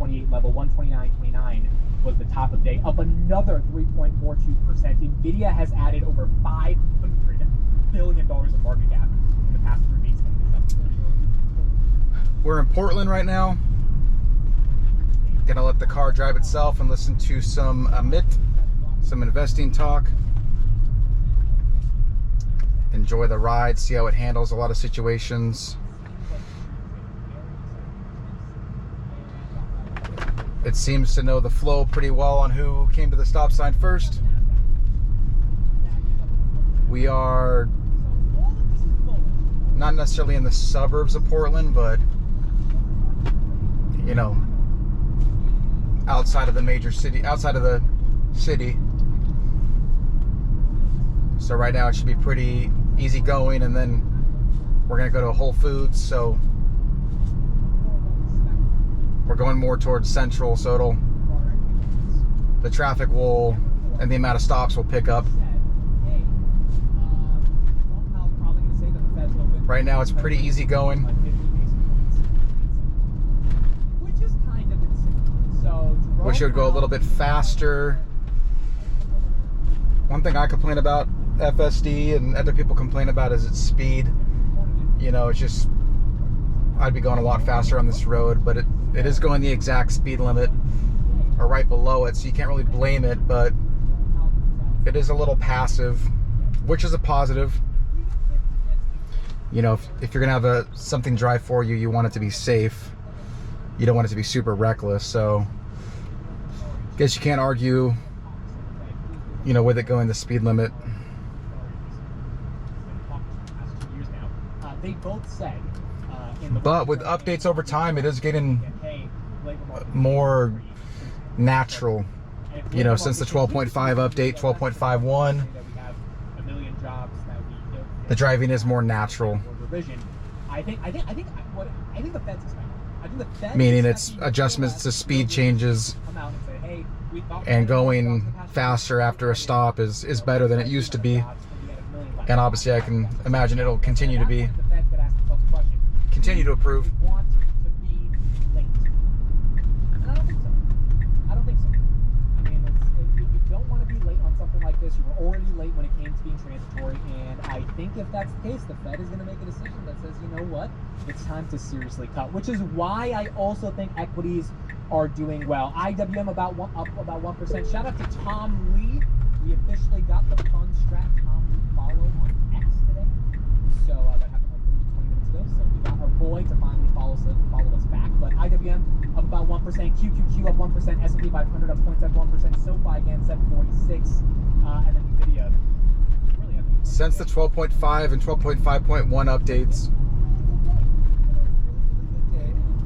128 level, 129.29 was the top of day, up another 3.42%. Nvidia has added over $500 billion of market cap in the past 3 weeks. We're in Portland right now. Gonna let the car drive itself and listen to some Amit, some investing talk. Enjoy the ride, see how it handles a lot of situations. It seems to know the flow pretty well on who came to the stop sign first. We are not necessarily in the suburbs of Portland, but you know, outside of the major city, outside of the city. So right now it should be pretty easy going, and then we're gonna go to a Whole Foods, so we're going more towards central, so the traffic will, and the amount of stops will pick up. Right now it's pretty easy going. Wish it would go a little bit faster. One thing I complain about FSD and other people complain about is its speed. You know, it's just, I'd be going a lot faster on this road, but it is going the exact speed limit or right below it, so you can't really blame it, but it is a little passive, which is a positive. You know, if you're gonna have something drive for you, you want it to be safe. You don't want it to be super reckless, so guess you can't argue, you know, with it going the speed limit. But with updates over time, it is getting more natural. You know, since the 12.5 update, 12.51, the driving is more natural. Meaning it's adjustments to speed changes, and going faster after a stop is better than it used to be. And obviously I can imagine it'll continue to be. Continue to improve. You were already late when it came to being transitory, and I think if that's the case, the Fed is going to make a decision that says, you know what, it's time to seriously cut, which is why I also think equities are doing well. IWM up about 1%. Shout out to Tom Lee. We officially got the fund strat Tom Lee follow on X today. So that happened like 20 minutes ago. So we got our boy to finally follow us back. But IWM up about 1%, QQQ up 1%, S&P 500 up 0.71%, SoFi again 746. And then Nvidia. Since the 12.5 and 12.5.1 updates,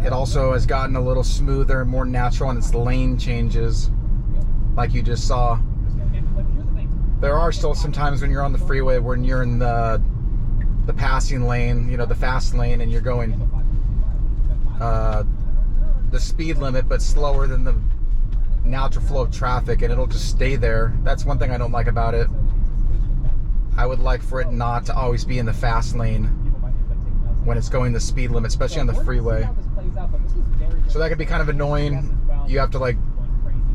it also has gotten a little smoother and more natural on its lane changes, like you just saw. There are still some times when you're on the freeway when you're in the passing lane, you know, the fast lane, and you're going the speed limit, but slower than the natural flow of traffic, and it'll just stay there. That's one thing I don't like about it. I would like for it not to always be in the fast lane when it's going the speed limit, especially on the freeway. So that could be kind of annoying. You have to like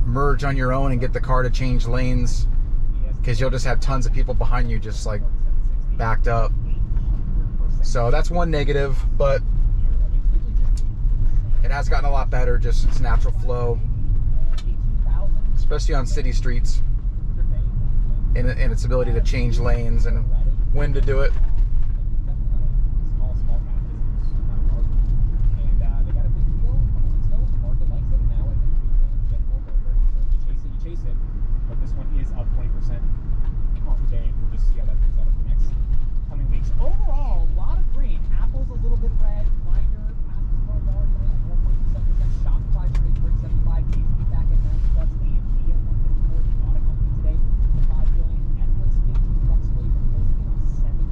merge on your own and get the car to change lanes, because you'll just have tons of people behind you just like backed up. So that's one negative, but it has gotten a lot better, just its natural flow, especially on city streets, and its ability to change lanes and when to do it. But this one is up 20% off the day, and we'll just see how that plays out over the next coming weeks. Overall, a lot of green. Apple's a little bit red. Grindr passes $12 today at 1.27%. Shopify trades $375. HP back at $90. AMD at $154. The auto company today at $5 billion. Netflix $15 away from closing on $7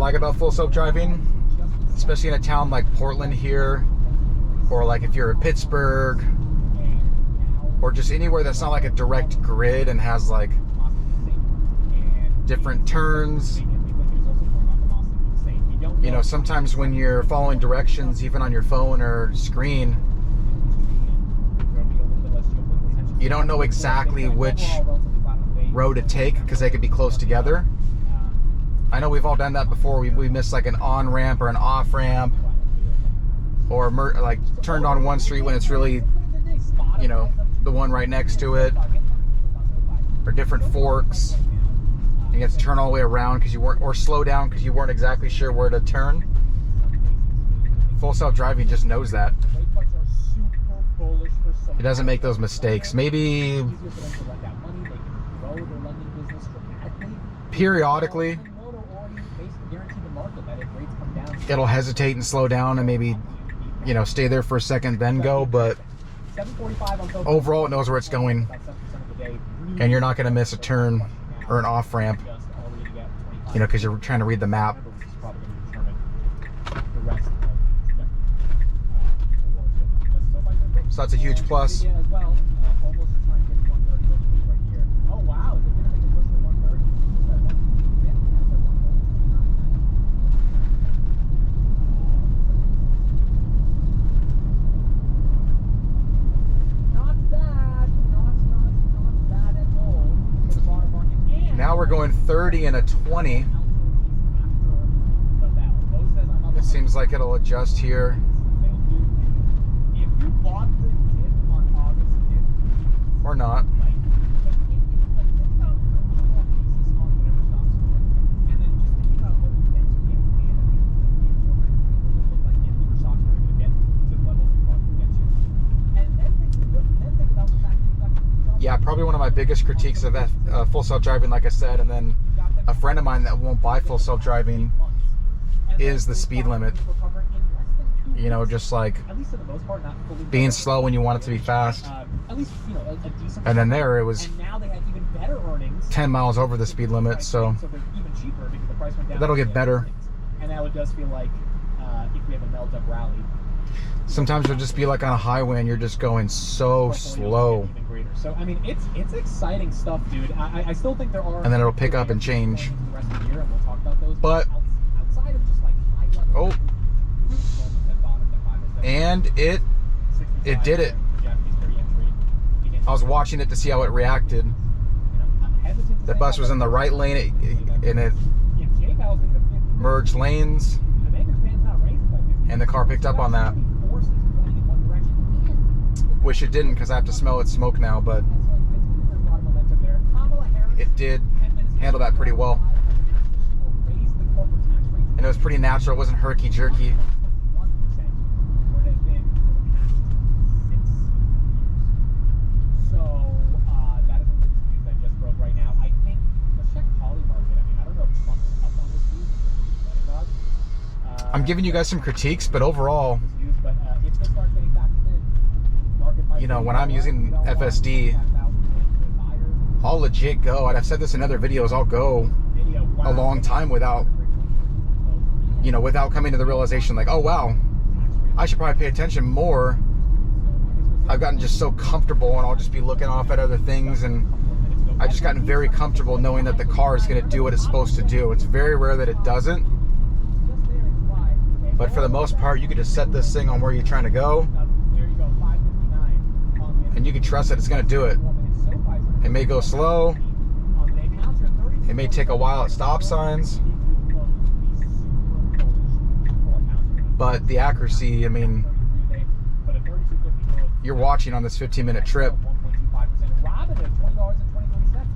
like about full self-driving, especially in a town like Portland here, or like if you're in Pittsburgh, or just anywhere that's not like a direct grid and has like different turns. You know, sometimes when you're following directions, even on your phone or screen, you don't know exactly which road to take because they could be close together. I know we've all done that before. We missed like an on-ramp or an off-ramp, or like turned on one street when it's really, you know, the one right next to it, or different forks. And you have to turn all the way around because you weren't, or slow down because you weren't exactly sure where to turn. Full self-driving just knows that. It doesn't make those mistakes. Maybe periodically it'll hesitate and slow down and maybe, you know, stay there for a second then go, but overall it knows where it's going, and you're not going to miss a turn or an off ramp, you know, because you're trying to read the map. So that's a huge plus. Now we're going 30 and a 20. It seems like it'll adjust here. Or not. Yeah, probably one of my biggest critiques of full self-driving, like I said, and then a friend of mine that won't buy full self-driving, is the speed limit. You know, just like being slow when you want it to be fast. And then there it was 10 miles over the speed limit, so that'll get better. And now it does feel like if we have a melt-up rally. Sometimes it'll just be like on a highway and you're just going so slow. So I mean, it's exciting stuff, dude. I still think there are. And then it'll pick up and change. The rest of the year, and we'll talk about those. But outside of just like high level. And it did it. I was watching it to see how it reacted. The bus was in the right lane, and it merged lanes, and the car picked up on that. Wish it didn't, because I have to smell its smoke now, but it did handle that pretty well. And it was pretty natural. It wasn't herky-jerky. I'm giving you guys some critiques, but overall, you know, when I'm using FSD, I'll legit go, and I've said this in other videos, I'll go a long time without, you know, without coming to the realization like, oh wow, I should probably pay attention more. I've gotten just so comfortable, and I'll just be looking off at other things, and I've just gotten very comfortable knowing that the car is going to do what it's supposed to do. It's very rare that it doesn't. But for the most part, you can just set this thing on where you're trying to go, and you can trust that it's going to do it. It may go slow. It may take a while at stop signs. But the accuracy, I mean, you're watching on this 15-minute trip.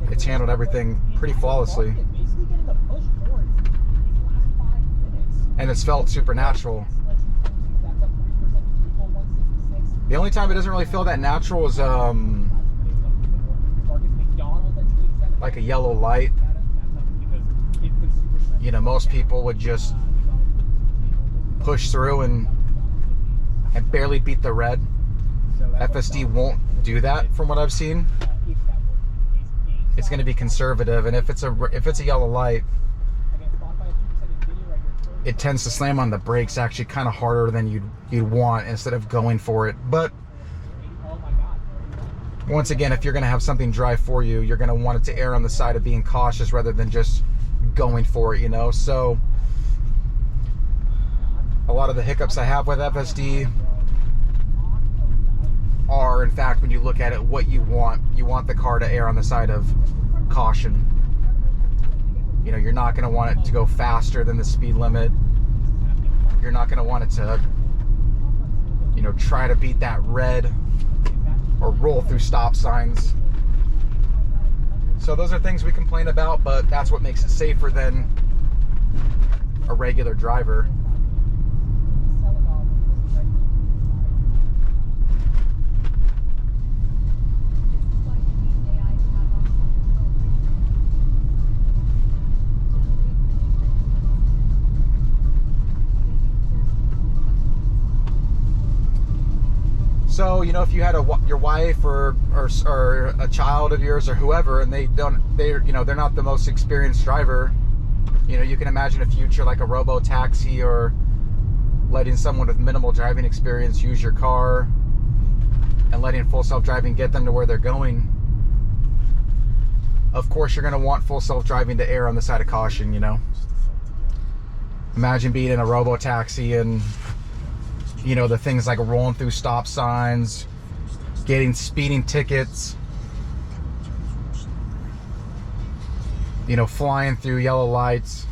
It's handled everything pretty flawlessly. And it's felt supernatural. The only time it doesn't really feel that natural is like a yellow light. You know, most people would just push through and barely beat the red. FSD won't do that from what I've seen. It's going to be conservative, and if it's a yellow light, it tends to slam on the brakes actually kind of harder than you'd want instead of going for it. But once again, if you're going to have something drive for you, you're going to want it to err on the side of being cautious rather than just going for it, you know. So a lot of the hiccups I have with FSD are, in fact, when you look at it, what you want the car to err on the side of caution. You know, you're not going to want it to go faster than the speed limit. You're not going to want it to, you know, try to beat that red or roll through stop signs. So those are things we complain about, but that's what makes it safer than a regular driver. So, you know, if you had your wife or a child of yours or whoever, and they're not the most experienced driver, you know, you can imagine a future like a robo-taxi or letting someone with minimal driving experience use your car and letting full self-driving get them to where they're going. Of course, you're going to want full self-driving to err on the side of caution, you know. Imagine being in a robo-taxi and, you know, the things like rolling through stop signs, getting speeding tickets, you know, flying through yellow lights.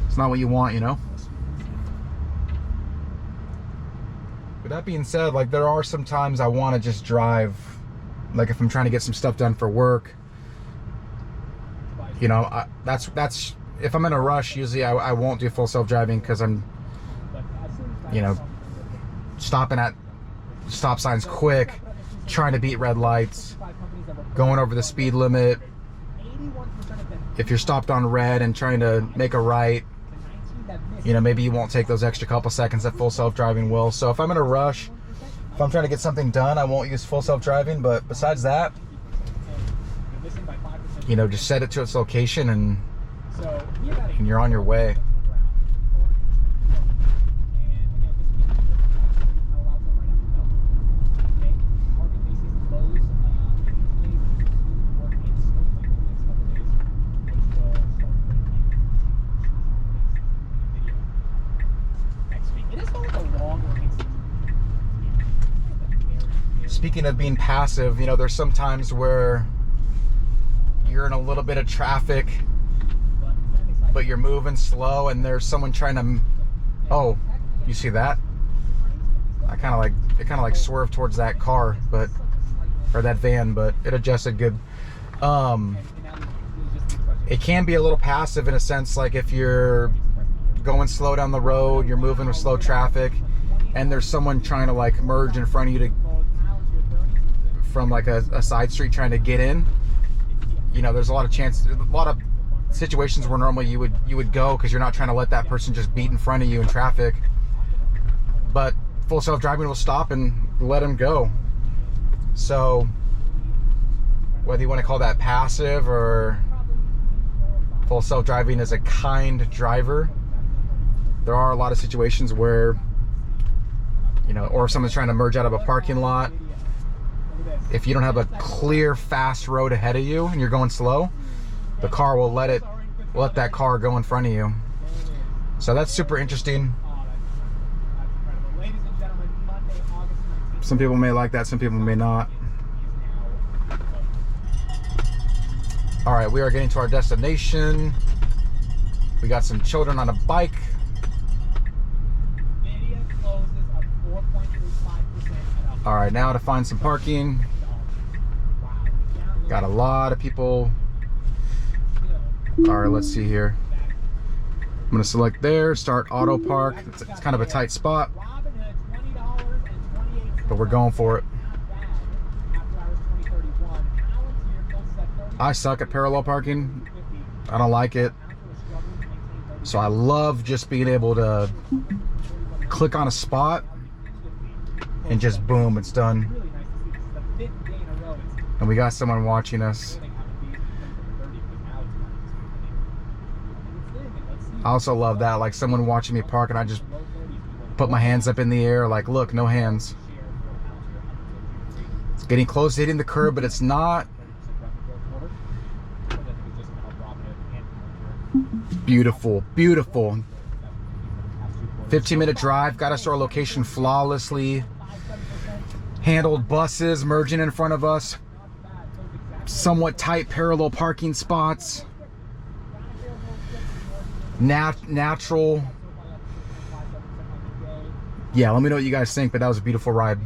It's not what you want, you know. With that being said, like, there are some times I want to just drive, like if I'm trying to get some stuff done for work, you know. That's if I'm in a rush, usually I won't do full self-driving because I'm, you know, stopping at stop signs quick, trying to beat red lights, going over the speed limit. If you're stopped on red and trying to make a right, you know, maybe you won't take those extra couple seconds that full self-driving will. So if I'm in a rush, if I'm trying to get something done, I won't use full self-driving. But besides that, you know, just set it to its location and you're on your way. Speaking of being passive, you know, there's some times where you're in a little bit of traffic, but you're moving slow and there's someone trying to, oh, you see that? It kind of like swerved towards that car, but, or that van, but it adjusted good. It can be a little passive in a sense, like if you're going slow down the road, you're moving with slow traffic, and there's someone trying to like merge in front of you from like a side street trying to get in. You know, there's a lot of situations where normally you would go because you're not trying to let that person just beat in front of you in traffic, but full self-driving will stop and let them go. So whether you want to call that passive or full self-driving as a kind driver, there are a lot of situations where, you know, or if someone's trying to merge out of a parking lot, if you don't have a clear fast road ahead of you and you're going slow, the car will let that car go in front of you. So that's super interesting. Some people may like that, some people may not. All right, we are getting to our destination. We got some children on a bike. All right, now to find some parking. Got a lot of people. All right, let's see here. I'm gonna select there, start auto park. It's kind of a tight spot, but we're going for it. I suck at parallel parking. I don't like it. So I love just being able to click on a spot and just boom, it's done. And we got someone watching us. I also love that, like someone watching me park and I just put my hands up in the air like, look, no hands. It's getting close to hitting the curb, but it's not. Beautiful, beautiful. 15-minute drive, got us to our location flawlessly. Handled buses merging in front of us. Somewhat tight parallel parking spots. Natural. Yeah, let me know what you guys think, but that was a beautiful ride.